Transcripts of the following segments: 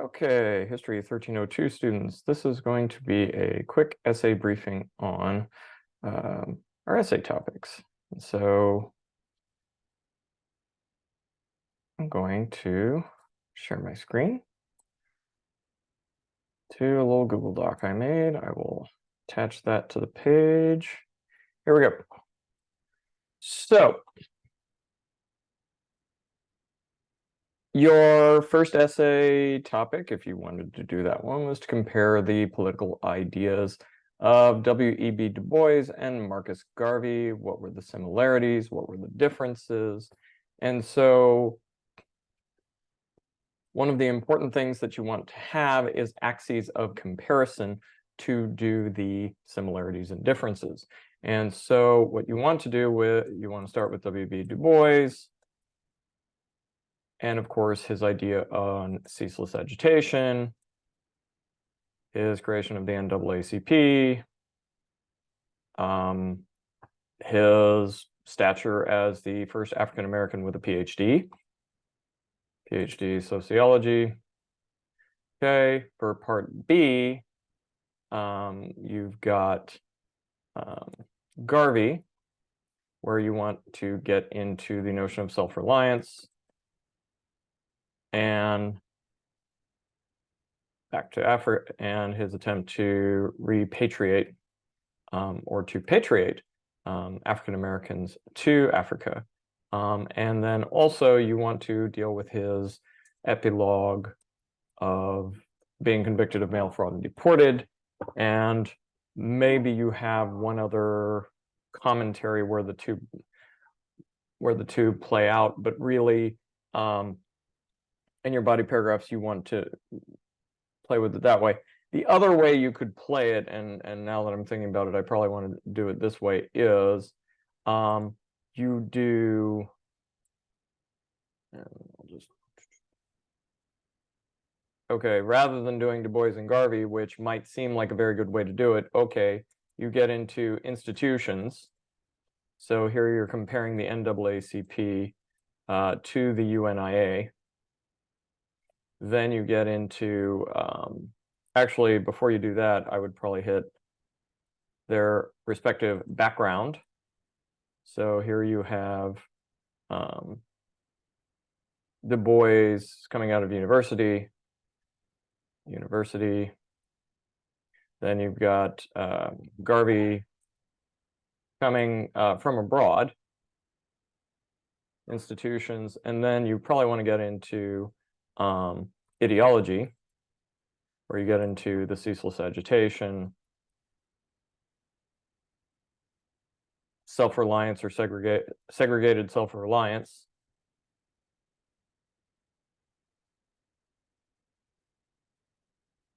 Okay, History 1302 students, this is going to be a quick essay briefing on our essay topics. So I'm going to share my screen to a little Google Doc I made. I will attach that to the page. Here we go. So your first essay topic, if you wanted to do that one, was to compare the political ideas of W.E.B. Du Bois and Marcus Garvey. What were the similarities? What were the differences? And so one of the important things that you want to have is axes of comparison to do the similarities and differences. And so what you want to do you want to start with W.B. Du Bois, and of course his idea on ceaseless agitation, his creation of the NAACP, his stature as the first African American with a PhD sociology. Okay, for part B, you've got Garvey, where you want to get into the notion of self-reliance, and back to Africa and his attempt to repatriate or to patriate African Americans to Africa. And then also you want to deal with his epilogue of being convicted of mail fraud and deported, and maybe you have one other commentary where the two play out, but really in your body paragraphs you want to play with it that way. The other way you could play it, and now that I'm thinking about it, I probably want to do it this way, is you do, I'll just, okay, rather than doing Du Bois and Garvey, which might seem like a very good way to do it, okay, you get into institutions. So here you're comparing the NAACP to the UNIA. Then you get into, actually, before you do that, I would probably hit their respective background. So here you have Du Bois coming out of university. Then you've got Garvey coming from abroad, institutions, and then you probably want to get into ideology, where you get into the ceaseless agitation, self-reliance or segregated self-reliance,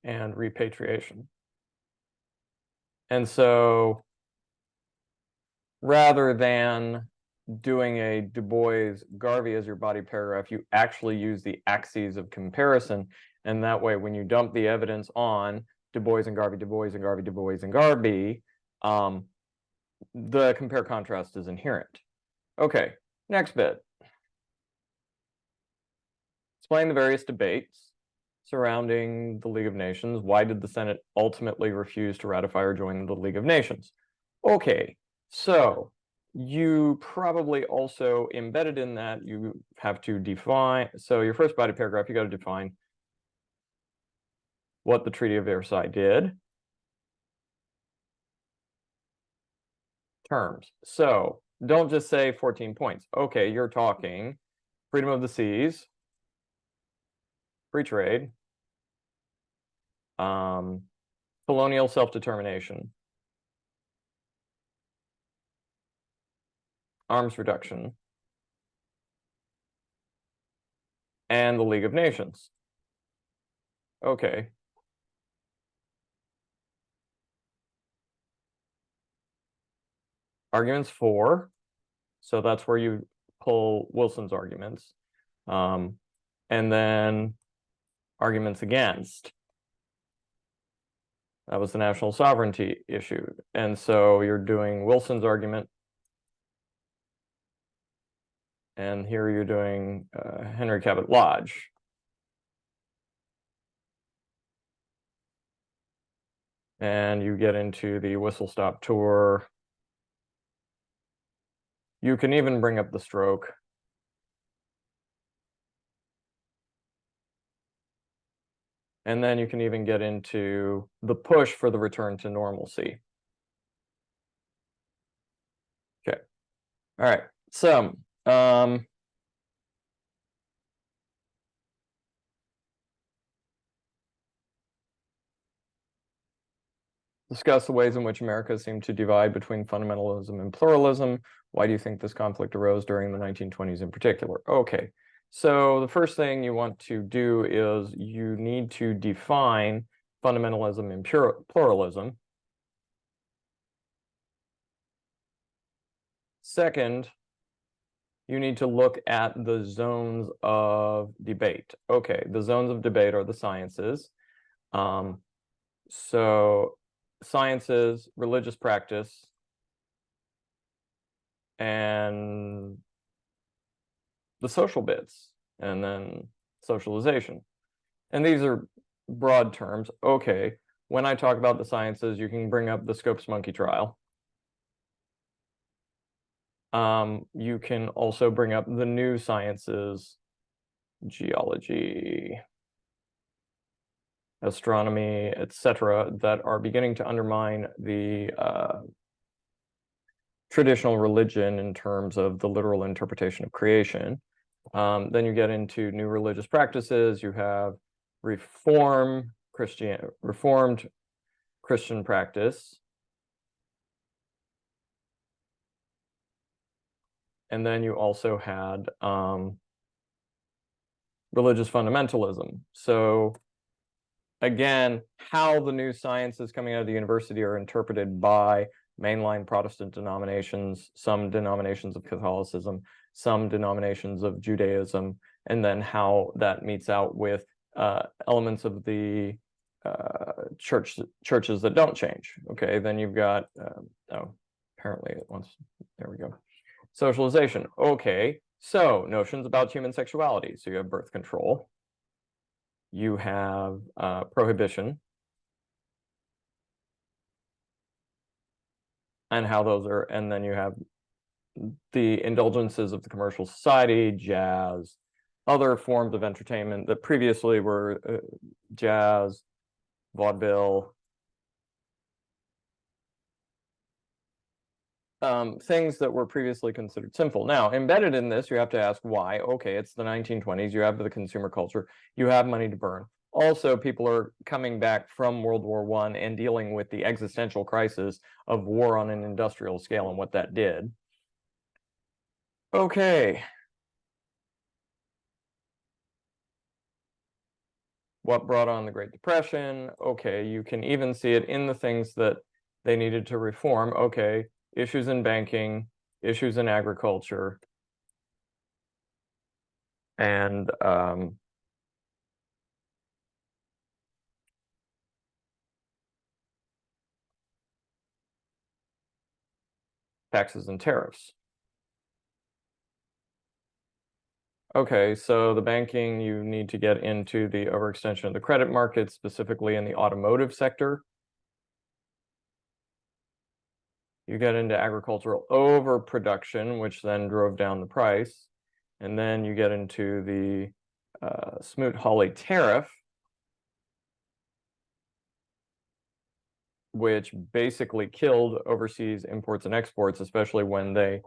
and repatriation. And so rather than doing a Du Bois Garvey as your body paragraph, you actually use the axes of comparison, and that way when you dump the evidence on Du Bois and Garvey, Du Bois and Garvey, Du Bois and Garvey, the compare contrast is inherent. Okay, next bit. Explain the various debates surrounding the League of Nations. Why did the Senate ultimately refuse to ratify or join the League of Nations? Okay, so you probably also embedded in that, you have to define, so your first body paragraph, you got to define what the Treaty of Versailles did. Terms. So don't just say 14 points. Okay, you're talking freedom of the seas, free trade, colonial self-determination, arms reduction, and the League of Nations. Okay. Arguments for, so that's where you pull Wilson's arguments. And then arguments against. That was the national sovereignty issue. And so you're doing Wilson's argument. And here you're doing Henry Cabot Lodge. and you get into the whistle-stop tour. You can even bring up the stroke. And then you can even get into the push for the return to normalcy. Okay. All right. So, discuss the ways in which America seemed to divide between fundamentalism and pluralism. Why do you think this conflict arose during the 1920s in particular? Okay. So the first thing you want to do is you need to define fundamentalism and pluralism. Second, you need to look at the zones of debate. Okay, the zones of debate are the sciences. So sciences, religious practice, and the social bits, and then socialization. And these are broad terms. Okay, when I talk about the sciences, you can bring up the Scopes monkey trial. You can also bring up the new sciences, geology, astronomy, etc., that are beginning to undermine the traditional religion in terms of the literal interpretation of creation. Then you get into new religious practices. You have reformed Christian practice. And then you also had religious fundamentalism. So again, how the new sciences coming out of the university are interpreted by mainline Protestant denominations, some denominations of Catholicism, some denominations of Judaism, and then how that meets out with elements of the churches that don't change. Okay, then you've got, apparently it wants, there we go. Socialization. Okay, so notions about human sexuality. So you have birth control. You have prohibition, and how those are, and then you have the indulgences of the commercial society, jazz, other forms of entertainment that previously were jazz, vaudeville, things that were previously considered sinful. Now, embedded in this, you have to ask why. Okay, it's the 1920s, you have the consumer culture, you have money to burn. Also, people are coming back from World War I and dealing with the existential crisis of war on an industrial scale and what that did. Okay. What brought on the Great Depression? Okay, you can even see it in the things that they needed to reform. Okay, issues in banking, issues in agriculture, and taxes and tariffs. Okay, so the banking, you need to get into the overextension of the credit market, specifically in the automotive sector. You get into agricultural overproduction, which then drove down the price. And then you get into the Smoot-Hawley tariff, which basically killed overseas imports and exports, especially when they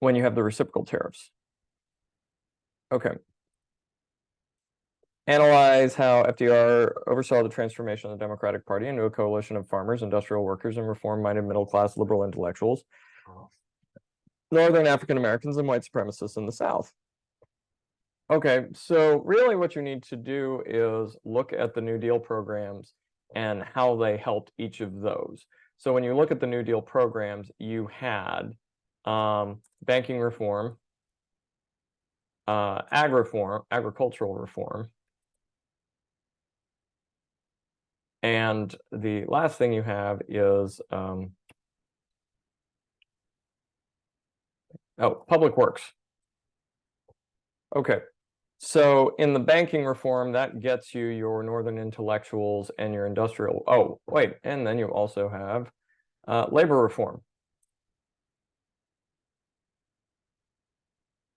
when you have the reciprocal tariffs. Okay. Analyze how FDR oversaw the transformation of the Democratic Party into a coalition of farmers, industrial workers, and reform-minded middle-class liberal intellectuals, Northern African Americans, and white supremacists in the South. Okay, so really what you need to do is look at the New Deal programs and how they helped each of those. So when you look at the New Deal programs, you had banking reform, agricultural reform, and the last thing you have is public works. Okay, So in the banking reform, that gets you your Northern intellectuals and your industrial. Oh, wait, and then you also have labor reform.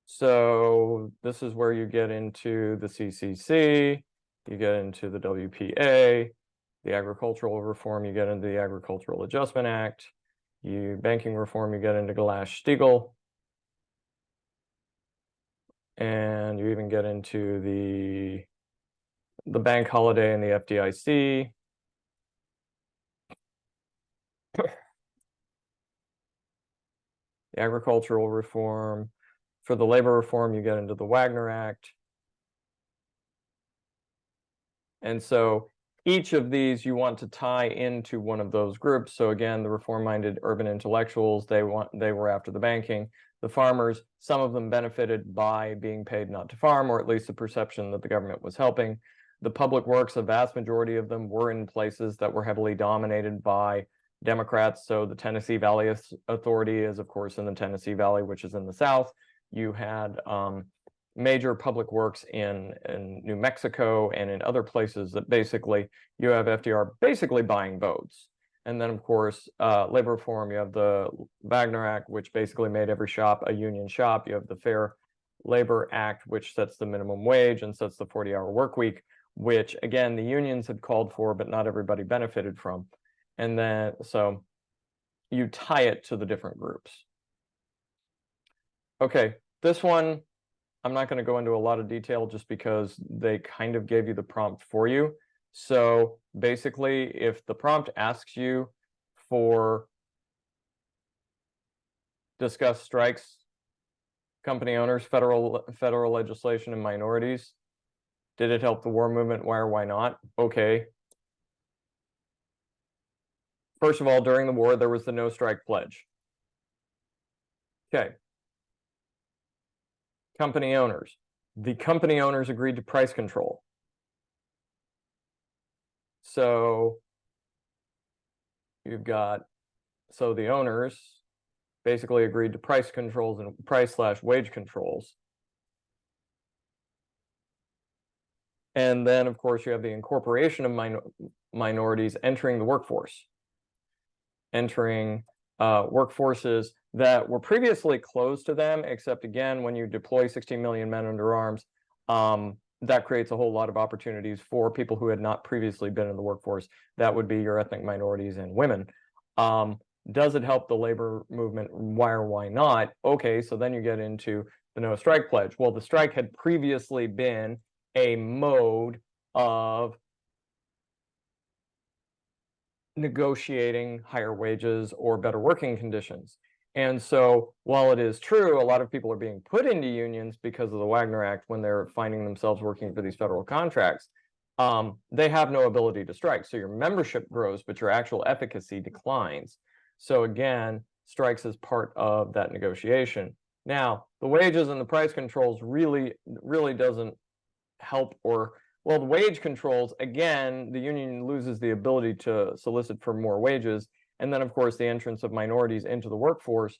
So this is where you get into the CCC, you get into the WPA, the agricultural reform, you get into the Agricultural Adjustment Act, banking reform, you get into Glass-Steagall, and you even get into the bank holiday and the FDIC. The agricultural reform. For the labor reform, you get into the Wagner Act. And so each of these you want to tie into one of those groups. So again, the reform-minded urban intellectuals, they were after the banking. The farmers, some of them benefited by being paid not to farm, or at least the perception that the government was helping. The public works, a vast majority of them were in places that were heavily dominated by Democrats. So the Tennessee Valley Authority is, of course, in the Tennessee Valley, which is in the South. You had major public works in New Mexico and in other places that basically you have FDR basically buying votes. And then, of course, labor reform, you have the Wagner Act, which basically made every shop a union shop. You have the Fair Labor Act, which sets the minimum wage and sets the 40-hour work week, which, again, the unions had called for, but not everybody benefited from. And then, so you tie it to the different groups. Okay, this one, I'm not going to go into a lot of detail just because they kind of gave you the prompt for you. So basically, if the prompt asks you for discuss strikes, company owners, federal legislation, and minorities, did it help the war movement? Why or why not? Okay. First of all, during the war, there was the no strike pledge. Okay. Company owners. The company owners agreed to price control. So you've got, so the owners basically agreed to price controls and price/wage controls. And then, of course, you have the incorporation of minorities entering the workforce, entering workforces that were previously closed to them, except again, when you deploy 16 million men under arms, that creates a whole lot of opportunities for people who had not previously been in the workforce. That would be your ethnic minorities and women. Does it help the labor movement? Why or why not? Okay, so then you get into the no strike pledge. Well, the strike had previously been a mode of negotiating higher wages or better working conditions. And so while it is true, a lot of people are being put into unions because of the Wagner Act when they're finding themselves working for these federal contracts, they have no ability to strike. So your membership grows, but your actual efficacy declines. So again, strikes is part of that negotiation. Now, the wages and the price controls really doesn't help, or well, the wage controls, again, the union loses the ability to solicit for more wages. And then, of course, the entrance of minorities into the workforce,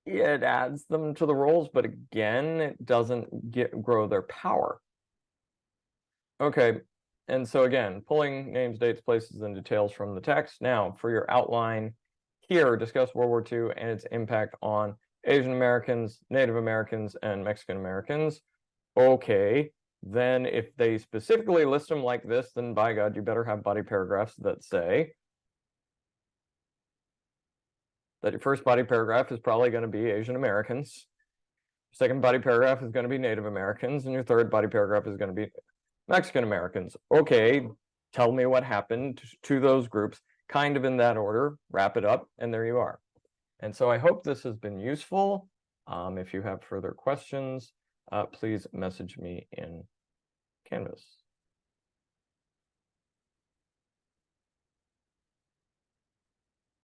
it adds them to the rolls, but again, it doesn't grow their power. Okay, and so again, pulling names, dates, places, and details from the text. Now, for your outline here, discuss World War II and its impact on Asian Americans, Native Americans, and Mexican Americans. Okay, then if they specifically list them like this, then by God, you better have body paragraphs that say that your first body paragraph is probably going to be Asian Americans, second body paragraph is going to be Native Americans, and your third body paragraph is going to be Mexican Americans. Okay, tell me what happened to those groups, kind of in that order, wrap it up, and there you are. And so I hope this has been useful. If you have further questions, please message me in Canvas.